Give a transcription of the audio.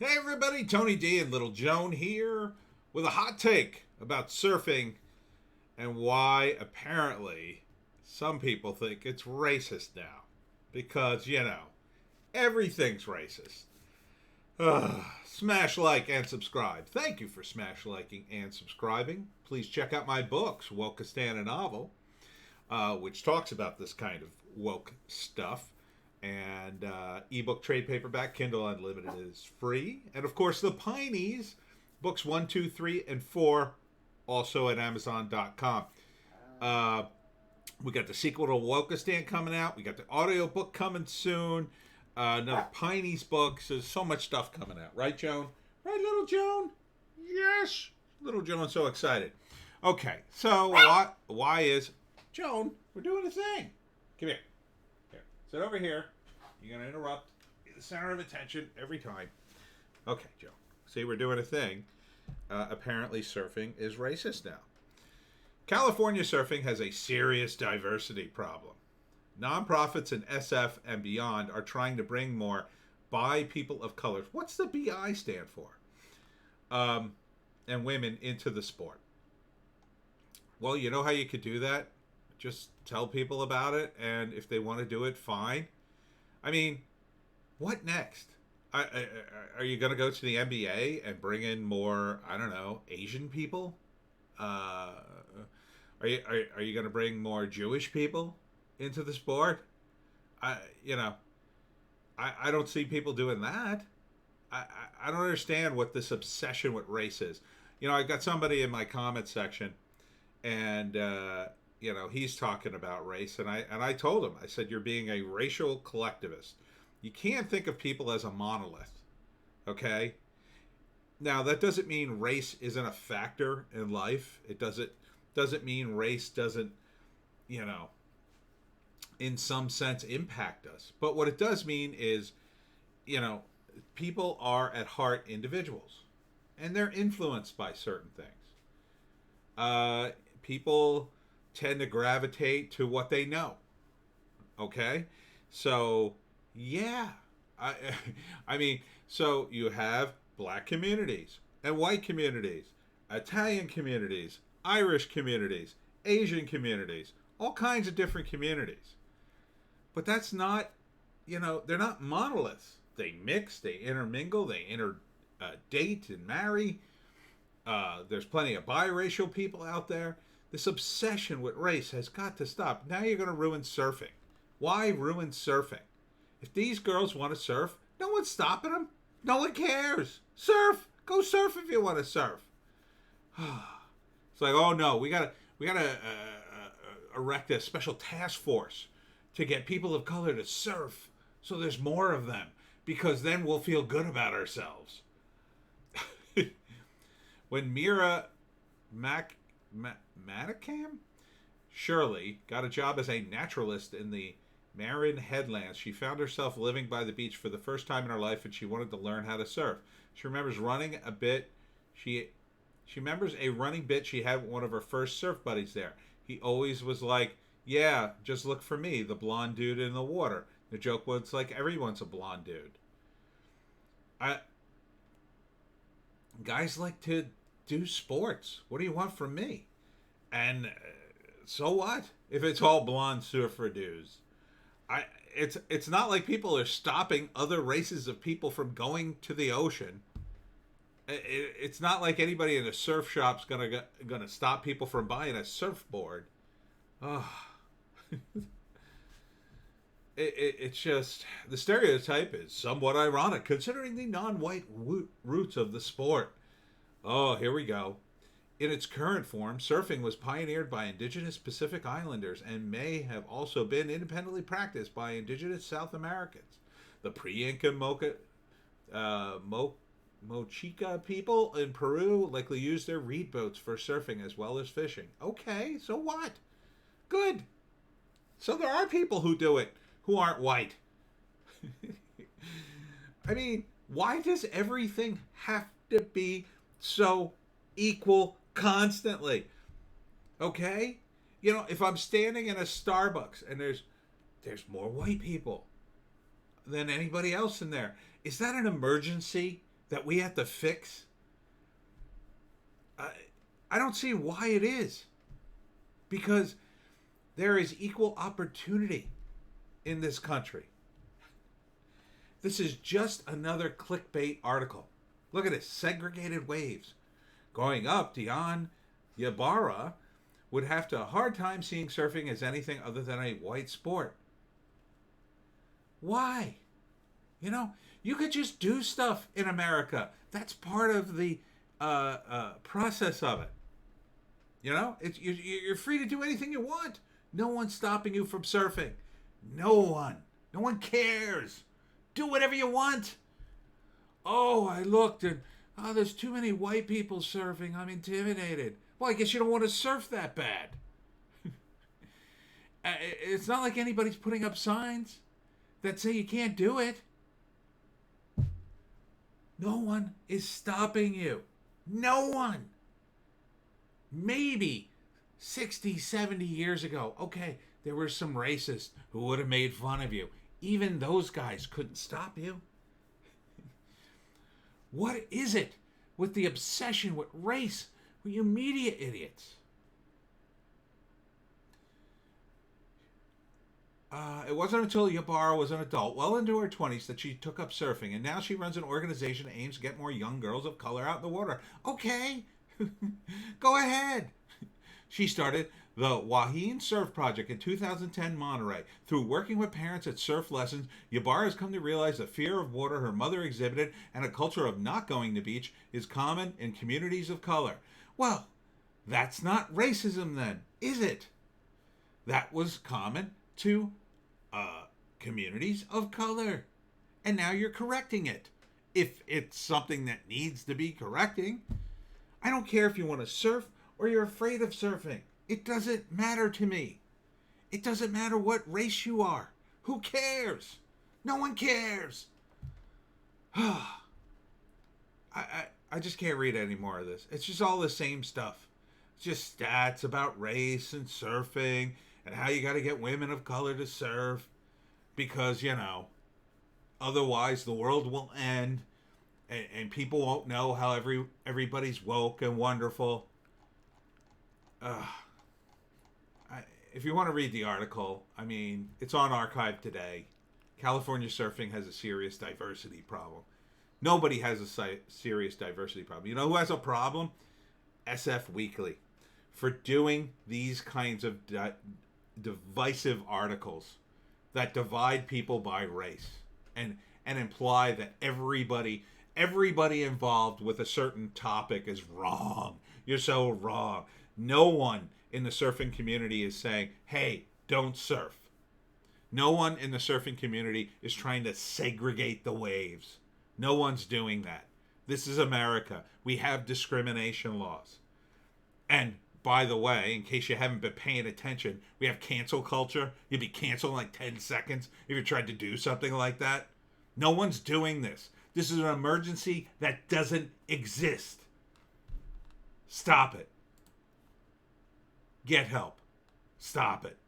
Hey everybody, Tony D and Little Joan here with a hot take about surfing and why apparently some people think it's racist now. Because, everything's racist. Smash like and subscribe. Thank you for smash liking and subscribing. Please check out my books, Wokistan a Novel, which talks about this kind of woke stuff. And ebook, trade paperback, Kindle Unlimited is free. And of course, the Pineys, books 1, 2, 3, and 4, also at Amazon.com. Uh, we got the sequel to Wokistan coming out. We got the audiobook coming soon. Another Pineys book. So there's so much stuff coming out. Right, Joan? Right, little Joan? Yes. Little Joan's so excited. Okay, so why is... Joan, we're doing a thing. Come here. Here. Sit over here. You're going to interrupt. You're the center of attention every time. Okay, Joe. See, we're doing a thing. Apparently, surfing is racist now. California surfing has a serious diversity problem. Nonprofits in SF and beyond are trying to bring more bi people of color. What's the BI stand for? And women into the sport. Well, you know how you could do that? Just tell people about it, and if they want to do it, fine. I mean, what next? Are you going to go to the NBA and bring in more, I don't know, Asian people? Are you going to bring more Jewish people into the sport? I you know I don't see people doing that. I don't understand what this obsession with race is. I got somebody in my comment section, and he's talking about race, and I told him, I said, you're being a racial collectivist. You can't think of people as a monolith, okay? Now that doesn't mean race isn't a factor in life. It doesn't mean race doesn't, in some sense impact us. But what it does mean is, people are at heart individuals, and they're influenced by certain things. People tend to gravitate to what they know. Okay, so yeah, I, I mean, so you have black communities and white communities, Italian communities, Irish communities, Asian communities, all kinds of different communities. But that's not, they're not monoliths. They mix, they intermingle, they date and marry. There's plenty of biracial people out there. This obsession with race has got to stop. Now you're going to ruin surfing. Why ruin surfing? If these girls want to surf, no one's stopping them. No one cares. Surf. Go surf if you want to surf. It's like, oh no, we gotta erect a special task force to get people of color to surf, so there's more of them, because then we'll feel good about ourselves. When Mira Manicam Shirley got a job as a naturalist in the Marin Headlands, she found herself living by the beach for the first time in her life, and she wanted to learn how to surf. She remembers running a bit. She remembers a running bit she had with one of her first surf buddies there. He always was like, yeah, just look for me, the blonde dude in the water. The joke was like, everyone's a blonde dude. Guys like to do sports. What do you want from me? And so what if it's all blonde surfer dudes? It's not like people are stopping other races of people from going to the ocean. It's not like anybody in a surf shop's gonna stop people from buying a surfboard. Oh. It's just, the stereotype is somewhat ironic considering the non-white roots of the sport. Oh, here we go. In its current form, surfing was pioneered by indigenous Pacific Islanders and may have also been independently practiced by indigenous South Americans. The pre-Inca Mochica people in Peru likely used their reed boats for surfing as well as fishing. Okay, so what? Good. So there are people who do it who aren't white. I mean, why does everything have to be so equal constantly? Okay? If I'm standing in a Starbucks and there's more white people than anybody else in there, is that an emergency? that we have to fix? I don't see why it is. Because there is equal opportunity in this country. This is just another clickbait article. Look at this, segregated waves. Going up, Dion Ybarra would have to a hard time seeing surfing as anything other than a white sport. Why? You know, you could just do stuff in America. That's part of the process of it. You know, you're free to do anything you want. No one's stopping you from surfing. No one. No one cares. Do whatever you want. Oh, I looked and there's too many white people surfing. I'm intimidated. Well, I guess you don't want to surf that bad. It's not like anybody's putting up signs that say you can't do it. No one is stopping you. No one. Maybe 60, 70 years ago, okay, there were some racists who would have made fun of you. Even those guys couldn't stop you. What is it with the obsession with race? Well, you media idiots. It wasn't until Ybarra was an adult, well into her 20s, that she took up surfing, and now she runs an organization that aims to get more young girls of color out in the water. Okay, go ahead. She started the Wahine Surf Project in 2010 Monterey. Through working with parents at surf lessons, Ybarra has come to realize the fear of water her mother exhibited and a culture of not going to the beach is common in communities of color. Well, that's not racism then, is it? That was common to communities of color. And now you're correcting it. If it's something that needs to be correcting. I don't care if you want to surf or you're afraid of surfing. It doesn't matter to me. It doesn't matter what race you are. Who cares? No one cares. I just can't read any more of this. It's just all the same stuff. It's just stats about race and surfing and how you got to get women of color to surf because, you know, otherwise the world will end and people won't know how everybody's woke and wonderful. If you want to read the article, I mean, it's on Archive Today. California surfing has a serious diversity problem. Nobody has a serious diversity problem. You know who has a problem? SF Weekly. For doing these kinds of divisive articles that divide people by race and imply that everybody involved with a certain topic is wrong. You're so wrong. No one in the surfing community is saying, hey, don't surf. No one in the surfing community is trying to segregate the waves. No one's doing that. This is America. We have discrimination laws. And by the way, in case you haven't been paying attention, we have cancel culture. You'd be canceled in like 10 seconds if you tried to do something like that. No one's doing this. This is an emergency that doesn't exist. Stop it. Get help. Stop it.